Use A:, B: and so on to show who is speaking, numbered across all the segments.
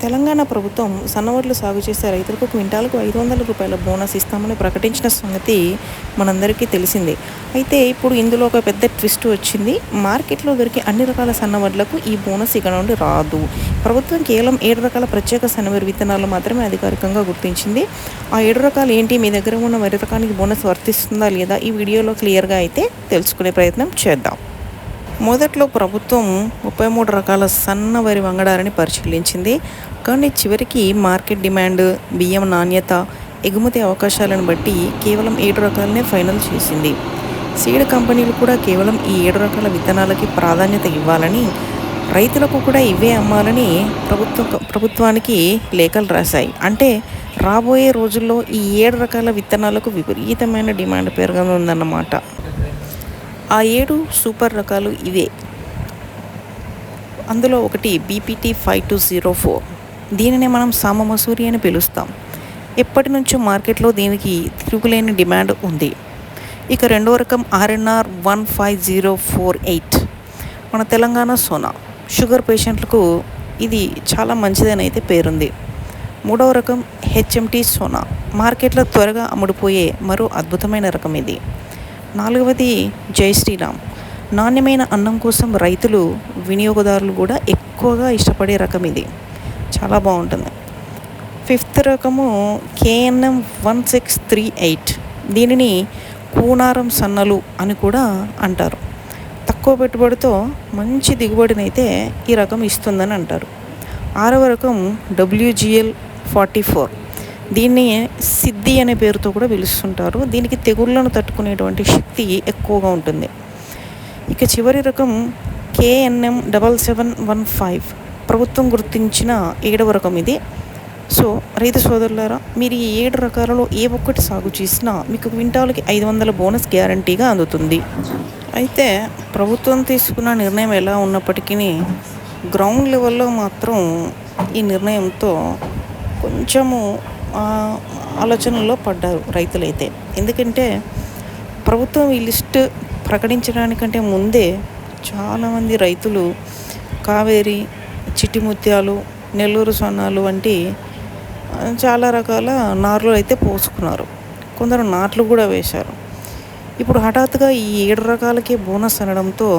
A: తెలంగాణ ప్రభుత్వం సన్నవడ్లు సాగు చేసే రైతులకు క్వింటాలకు రూ. 500 బోనస్ ఇస్తామని ప్రకటించిన సంగతి మనందరికీ తెలిసిందే. అయితే ఇప్పుడు ఇందులో ఒక పెద్ద ట్విస్ట్ వచ్చింది. మార్కెట్లో దొరికే అన్ని రకాల సన్నవడ్లకు ఈ బోనస్ ఇక నుండి రాదు. ప్రభుత్వం కేవలం 7 రకాల ప్రత్యేక సన్నవరి విత్తనాలు మాత్రమే అధికారికంగా గుర్తించింది. ఆ 7 రకాలు ఏంటి, మీ దగ్గర ఉన్న వరి రకానికి బోనస్ వర్తిస్తుందా లేదా, ఈ వీడియోలో క్లియర్గా అయితే తెలుసుకునే ప్రయత్నం చేద్దాం. మొదట్లో ప్రభుత్వం 33 రకాల సన్న వరి వంగడాలని పరిశీలించింది. కానీ చివరికి మార్కెట్ డిమాండ్, బియ్యం నాణ్యత, ఎగుమతి అవకాశాలను బట్టి కేవలం 7 రకాలనే ఫైనల్ చేసింది. సీడ్ కంపెనీలు కూడా కేవలం ఈ 7 రకాల విత్తనాలకి ప్రాధాన్యత ఇవ్వాలని, రైతులకు కూడా ఇవే అమ్మాలని ప్రభుత్వానికి లేఖలు రాశాయి. అంటే రాబోయే రోజుల్లో ఈ 7 రకాల విత్తనాలకు విపరీతమైన డిమాండ్ పెరగనుందన్నమాట. ఆ 7 సూపర్ రకాలు ఇవే. అందులో ఒకటి BPT 5204. దీనిని మనం సామ మసూరి అని పిలుస్తాం. ఎప్పటి నుంచో మార్కెట్లో దీనికి తిరుగులేని డిమాండ్ ఉంది. ఇక రెండవ రకం RNR 15048, మన తెలంగాణ సోనా. షుగర్ పేషెంట్లకు ఇది చాలా మంచిదని అయితే పేరుంది. మూడవ రకం HMT సోనా, మార్కెట్లో త్వరగా అమ్ముడుపోయే మరో అద్భుతమైన రకం ఇది. నాలుగవది జై శ్రీరామ్, నాణ్యమైన అన్నం కోసం రైతులు, వినియోగదారులు కూడా ఎక్కువగా ఇష్టపడే రకం ఇది, చాలా బాగుంటుంది. ఫిఫ్త్ రకము KNM 1638. దీనిని కూనారం సన్నలు అని కూడా అంటారు. తక్కువ పెట్టుబడితో మంచి దిగుబడినైతే ఈ రకం ఇస్తుందని అంటారు. ఆరవ రకం WGL 44. దీన్ని సిద్ధి అనే పేరుతో కూడా పిలుస్తుంటారు. దీనికి తెగుళ్లను తట్టుకునేటువంటి శక్తి ఎక్కువగా ఉంటుంది. ఇక చివరి రకం KNM 7715, ప్రభుత్వం గుర్తించిన 7వ రకం ఇది. సో రైతు సోదరులారా, మీరు ఈ 7 రకాలలో ఏ ఒక్కటి సాగు చేసినా మీకు క్వింటాల్కి 500 బోనస్ గ్యారంటీగా అందుతుంది. అయితే ప్రభుత్వం తీసుకున్న నిర్ణయం ఎలా ఉన్నప్పటికీ గ్రౌండ్ లెవెల్లో మాత్రం ఈ నిర్ణయంతో కొంచెము ఆలోచనలో పడ్డారు రైతులైతే. ఎందుకంటే ప్రభుత్వం ఈ లిస్ట్ ప్రకటించడానికంటే ముందే చాలామంది రైతులు కావేరి, చిట్టి ముత్యాలు, నెల్లూరు సొన్నాలు వంటి చాలా రకాల నార్లు అయితే పోసుకున్నారు. కొందరు నాట్లు కూడా వేశారు. ఇప్పుడు హఠాత్తుగా ఈ 7 రకాలకే బోనస్ అనడంతో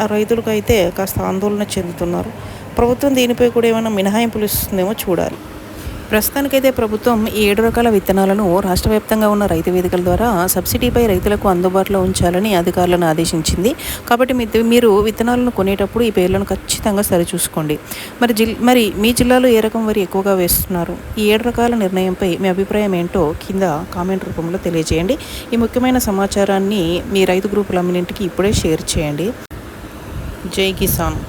A: ఆ రైతులకు అయితే కాస్త ఆందోళన చెందుతున్నారు. ప్రభుత్వం దీనిపై కూడా ఏమైనా మినహాయింపులు ఇస్తుందేమో చూడాలి. ప్రస్తుతానికైతే ప్రభుత్వం ఈ 7 రకాల విత్తనాలను రాష్ట్ర వ్యాప్తంగా ఉన్న రైతు వేదికల ద్వారా సబ్సిడీపై రైతులకు అందుబాటులో ఉంచాలని అధికారులను ఆదేశించింది. కాబట్టి మీరు విత్తనాలను కొనేటప్పుడు ఈ పేర్లను ఖచ్చితంగా సరిచూసుకోండి. మరి మీ జిల్లాలో ఏ రకం వరి ఎక్కువగా వేస్తున్నారు? ఈ 7 రకాల నిర్ణయంపై మీ అభిప్రాయం ఏంటో కింద కామెంట్ రూపంలో తెలియజేయండి. ఈ ముఖ్యమైన సమాచారాన్ని మీ రైతు గ్రూపులన్నింటికి ఇప్పుడే షేర్ చేయండి. జై కిసాన్.